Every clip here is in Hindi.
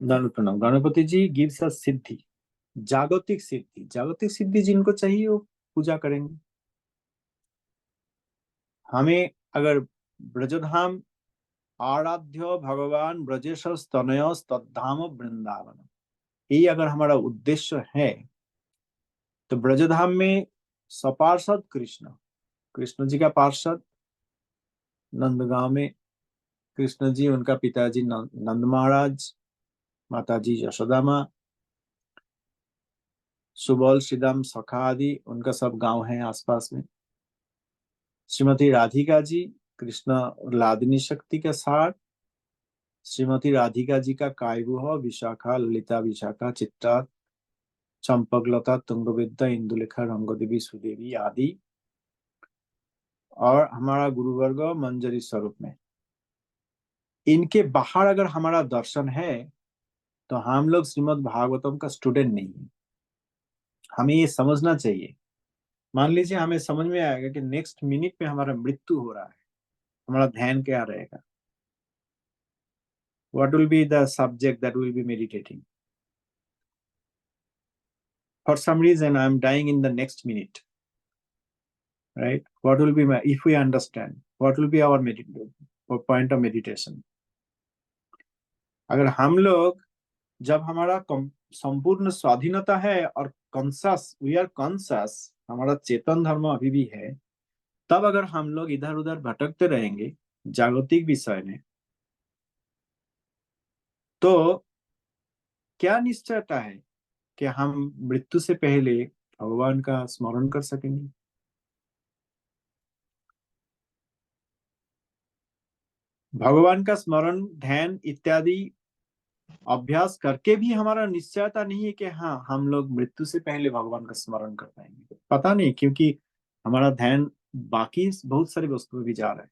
दंड प्रणाम। गणपति जी गिव्स अस सिद्धि, जागतिक सिद्धि। जागतिक सिद्धि जिनको चाहिए वो पूजा करेंगे। हमें अगर ब्रजधाम आराध्य भगवान ब्रजेश तनय तद्धाम वृंदावन, यही अगर हमारा उद्देश्य है, तो ब्रजधाम में सपार्षद कृष्ण, कृष्ण जी का पार्षद नंदगांव में कृष्ण जी, उनका पिताजी नंद महाराज, माताजी यशोदा माँ, सुबोल श्रीदाम सखा आदि उनका सब गांव है आसपास में। श्रीमती राधिका जी कृष्ण लादिनी शक्ति के साथ, श्रीमती राधिका जी का कायगुह, विशाखा, ललिता विशाखा, चित्रा, चंपकलता, तुंगविद्या, इंदुलेखा, रंगदेवी, सुदेवी आदि, और हमारा गुरुवर्ग मंजरी स्वरूप में। इनके बाहर अगर हमारा दर्शन है तो हम लोग श्रीमद् भागवतम का स्टूडेंट नहीं है। हमें ये समझना चाहिए। मान लीजिए हमें समझ में आएगा कि नेक्स्ट मिनट में हमारा मृत्यु हो रहा है, हमारा ध्यान क्या रहेगा? What will be the subject that we will be meditating? For some reason, I am dying in the next minute, right? What will be my, if we understand, what will be our point of meditation? अगर हम लोग, जब हमारा संपूर्ण स्वाधीनता है और कॉन्शस, वी आर कॉन्शस, हमारा चेतन धर्म अभी भी है, तब अगर हम लोग इधर उधर भटकते रहेंगे जागतिक विषय में, तो क्या निश्चयता है कि हम मृत्यु से पहले भगवान का स्मरण कर सकेंगे? भगवान का स्मरण, ध्यान इत्यादि अभ्यास करके भी हमारा निश्चयता नहीं है कि हाँ हम लोग मृत्यु से पहले भगवान का स्मरण कर पाएंगे। पता नहीं, क्योंकि हमारा ध्यान बाकी बहुत सारी वस्तुओं में भी जा रहा है।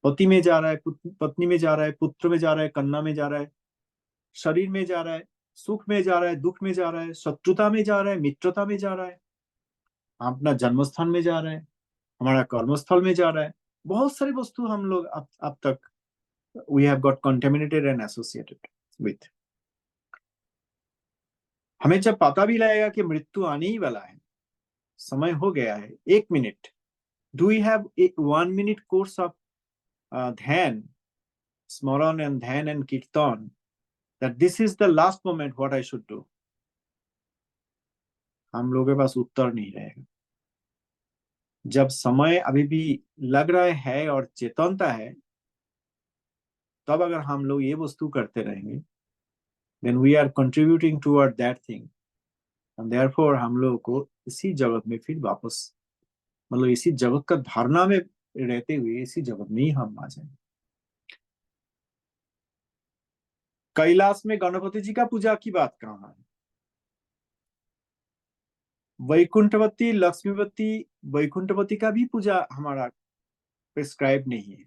पति में जा रहा है, पत्नी में जा रहा है, पुत्र में जा रहा है, कन्या में जा रहा है, शरीर में जा रहा है, सुख में जा रहा है, दुख में जा रहा है, शत्रुता में जा रहा है, मित्रता में जा रहा है, अपना जन्म स्थान में जा रहा है, हमारा कर्मस्थल में जा रहा है। बहुत सारी वस्तु हम लोग अब तक we have got contaminated and associated with. हमें जब पता भी लगेगा कि मृत्यु आने ही वाला है, समय हो गया है, 1 minute, do we have 1 minute course of ध्यान, स्मरण एंड ध्यान एंड कीर्तन, that this is the last moment what I should do? हम लोगों के पास उत्तर नहीं रहेगा। जब समय अभी भी लग रहा है और चेतनता है, तब अगर हम लोग ये वस्तु करते रहेंगे, then we are contributing toward that thing, and therefore हम लोगों को इसी जगत में फिर वापस, मतलब इसी जगत का धारणा में रहते हुए इसी जगत में ही हम आ जाएंगे। कैलाश में गणपति जी का पूजा की बात कहाँ है? वैकुंठवती, लक्ष्मीवती, वैकुंठवती का भी पूजा हमारा प्रिस्क्राइब नहीं है।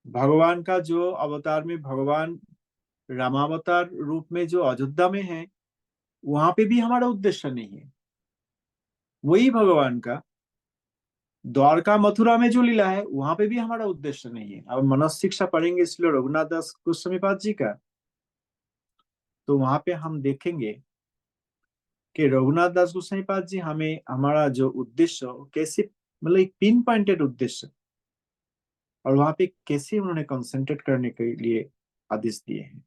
भगवान का जो अवतार में, भगवान रामावतार रूप में जो अयोध्या में है, वहां पे भी हमारा उद्देश्य नहीं है। वही भगवान का द्वारका मथुरा में जो लीला है, वहां पे भी हमारा उद्देश्य नहीं है। अब मनस शिक्षा पढ़ेंगे इसलिए रघुनाथ दास गोस्वामीपाद जी का, तो वहां पे हम देखेंगे कि रघुनाथ दास गोस्वामीपाद जी हमें हमारा जो उद्देश्य कैसे, मतलब एक पिन पॉइंटेड उद्देश्य, और वहां पे कैसे उन्होंने कंसंट्रेट करने के लिए आदेश दिए हैं।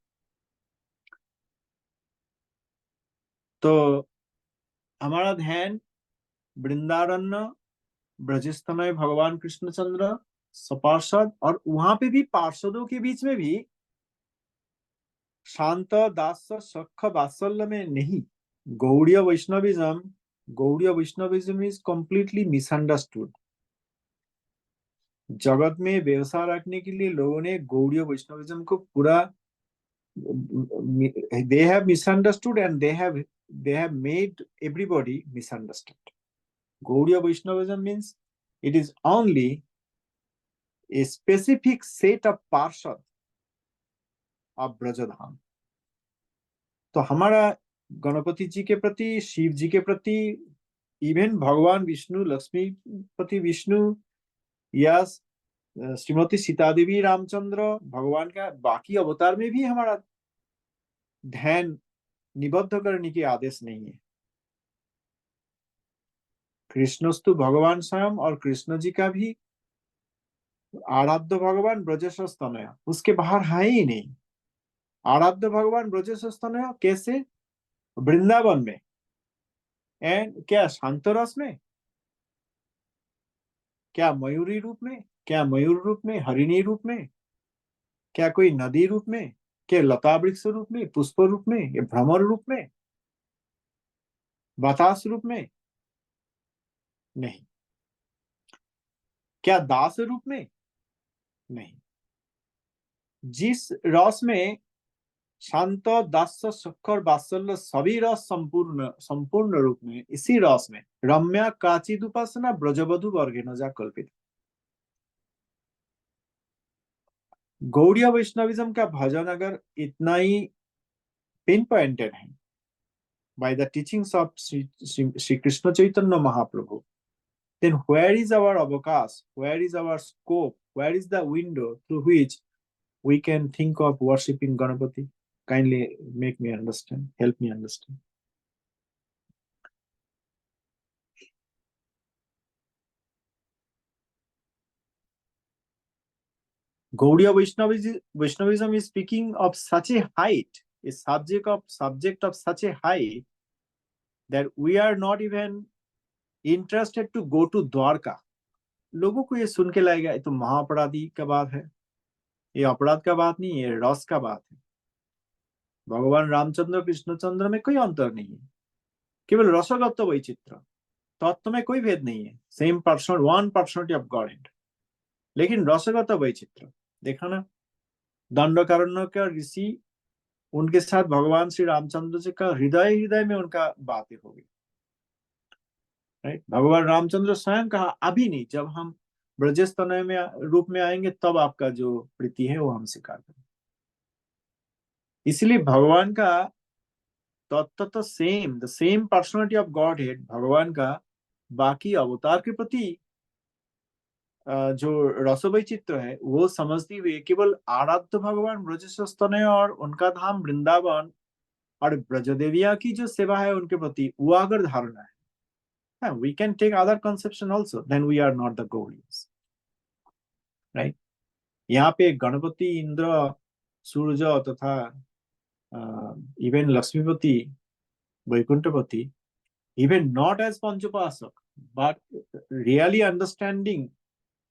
तो हमारा ध्यान वृंदारण्य, ब्रजस्तमय भगवान कृष्णचंद्र, सपार्षद, और वहां पे भी पार्षदों के बीच में भी शांत दास सख वात्सल्य में नहीं। Gaudiya Vaishnavism, Gaudiya Vaishnavism is completely misunderstood. जगत में व्यवसाय रखने के लिए लोगों ने गौड़ीय वैष्णविज्म को पूरा, they have misunderstood and they have made everybody misunderstood. Gaudiya Vaishnavism means it is only a specific set of parshad of Brajadham. तो हमारा गणपति जी के प्रति, शिव जी के प्रति, इवन भगवान विष्णु, लक्ष्मीपति विष्णु, या श्रीमती सीता देवी, रामचंद्र, भगवान का बाकी अवतार में भी हमारा ध्यान निबद्ध करने की आदेश नहीं है। कृष्णस्तु भगवान स्वयं, और कृष्ण जी का भी आराध्य भगवान ब्रजेश तनय, उसके बाहर है ही नहीं। आराध्य भगवान ब्रजेश तनय कैसे? वृंदावन में। एंड क्या शांत रस में? क्या मयूरी रूप में? क्या मयूर रूप में? हरिणी रूप में? क्या कोई नदी रूप में? क्या लता वृक्ष रूप में? पुष्प रूप में? या भ्रमर रूप में? बतास रूप में? नहीं। क्या दास रूप में? नहीं। जिस रस में शांत, दास्य, सुख और वात्सल्य सभी रस संपूर्ण संपूर्ण रूप में, इसी रस में रम्या काचिद उपासना ब्रजवधु वर्गे न जा कल्पित। गौड़ीय वैष्णविज्म का भजन अगर इतना ही पिन पॉइंटेड है by the teachings of Shri Krishna Chaitanya Mahaprabhu, then where is our avakas, where is our scope, where is the window through which we can think of worshipping Ganapati? Kindly make me understand, help me understand. Gaudiya Vaishnavism is speaking of such a height, a subject of such a height that we are not even interested to go to Dwarka. लोगों को ये सुन के लगेगा ये तो महाअपराधी का बात है, ये अपराध का बात नहीं, ये रस का बात है। भगवान रामचंद्र कृष्णचंद्र में कोई अंतर नहीं है, केवल रसगत वैचित्र, तत्व में कोई भेद नहीं है। Same person, one personality of God head, लेकिन रसगत वैचित्र। देखा ना, दंडकारण्य का ऋषि, उनके साथ भगवान श्री रामचंद्र जी का हृदय हृदय में उनका बातें होगी। राइट, भगवान रामचंद्र स्वयं कहा अभी नहीं, जब हम ब्रजेश तनय में रूप में आएंगे तब आपका जो प्रीति है वो हम स्वीकार करेंगे। इसलिए भगवान का तत्व तो same, the same personality of God head भगवान का बाकी अवतार के प्रति जो रसोई चित्र है वो समझती हुए केवल आराध्य भगवान ब्रजेश तनय और उनका धाम वृंदावन और ब्रजदेविया की जो सेवा है उनके प्रति वो अगर धारणा है, we can take other conception also, then we are not the Gaudiyas, right? यहाँ पे गणपति, इंद्र, सूर्य तथा even Lakshmipati, Vaikunthapati, even not as Panchapasak, but really understanding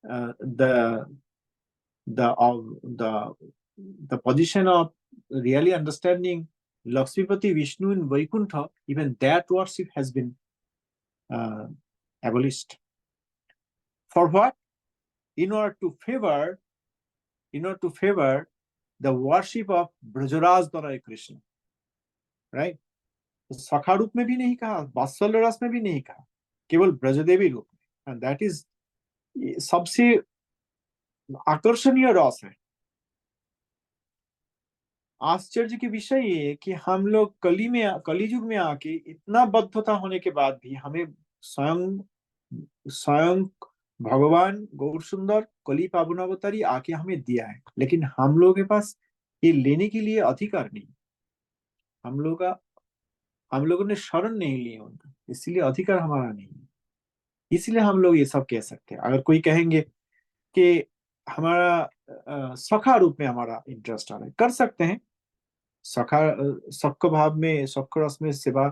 the the the position of really understanding Lakshmipati Vishnu in Vaikuntha, even that worship has been uh, abolished. For what? In order to favor the worship of Brajaraj Tanay Krishna, right? तो सखा रूप में भी नहीं कहा, वात्सल्य रस में भी नहीं कहा, केवल ब्रजदेवी रूप में, एंड दैट इज सबसे आकर्षणीय रस है। आश्चर्य की विषय ये है कि हम लोग कलियुग में आके इतना बद्धता होने के बाद भी हमें स्वयं स्वयं भगवान गौर सुंदर कली पावनावतारी आके हमें दिया है, लेकिन हम लोगों के पास ये लेने के लिए अधिकार नहीं। हम लोगों ने शरण नहीं ली उनका, इसलिए अधिकार हमारा नहीं है। इसलिए हम लोग ये सब कह सकते हैं। अगर कोई कहेंगे कि हमारा सखा रूप में हमारा इंटरेस्ट आ रहा है, कर सकते हैं। सखा सख्य भाव में, सख्य रस में सेवा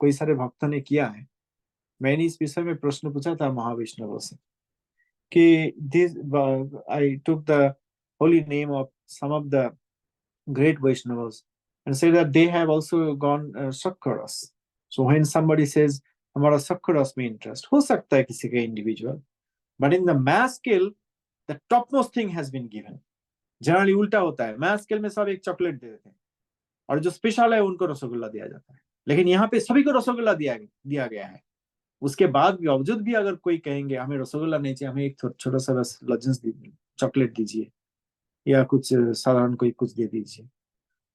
कोई सारे भक्तों ने किया है। मैंने इस विषय में प्रश्न पूछा था महाविष्णु से कि this I took the holy name of some of the great Vaishnavas and say that they have also gone Sakkaras. So when somebody says हमारा Sakkaras में interest हो सकता है किसी का individual, but in the mass scale the topmost thing has been given. Generally उल्टा होता है, mass scale में सब एक चॉकलेट दे देते हैं और जो स्पेशल है उनको रसगुल्ला दिया जाता है, लेकिन यहाँ पे सभी को रसगुल्ला दिया गया है। उसके बाद भी बावजूद भी अगर कोई कहेंगे हमें रसगुल्ला नहीं चाहिए, हमें एक छोटा सा बस लजेंस दीजिए, चॉकलेट दीजिए या कुछ साधारण कोई कुछ दे दीजिए,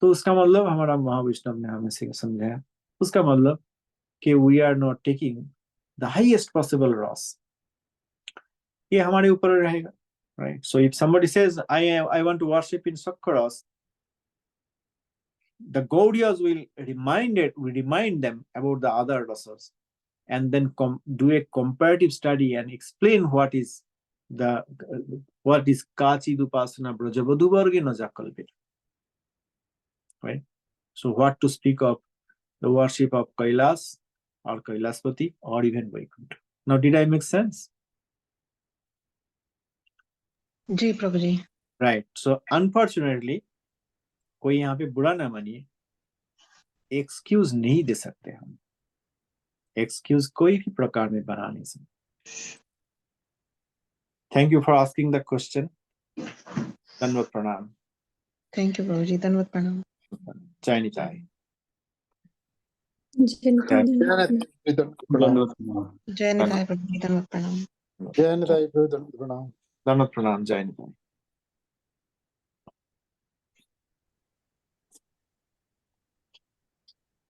तो उसका मतलब हमारा महाविष्णव ने हमें से समझाया, उसका मतलब कि we are not taking the highest possible रॉस, ये हमारे ऊपर रहेगा। Right, so if somebody says I want to worship in सक्कर रस, the Gaudiyas will remind them about the other rasas, and then do a comparative study and explain what is Kachidupasana Brajavadhuvarge Najakalpita. Right? So what to speak of the worship of Kailas or Kailaspati or even Vaikuntha. Now, did I make sense? Ji Prabhu ji. Right. So unfortunately, कोई यहाँ पे बुरा ना मानिए, एक्सक्यूज नहीं दे सकते हम. एक्सक्यूज कोई भी प्रकार में बना नहीं सकते. Thank you for asking the question. Danvat pranam. Thank you प्रभु जी. धन्यवाद प्रणाम. Jai Nitai. जय निताय प्रभु जी. धन्यवाद प्रणाम. Danvat pranam. Jai Nitai.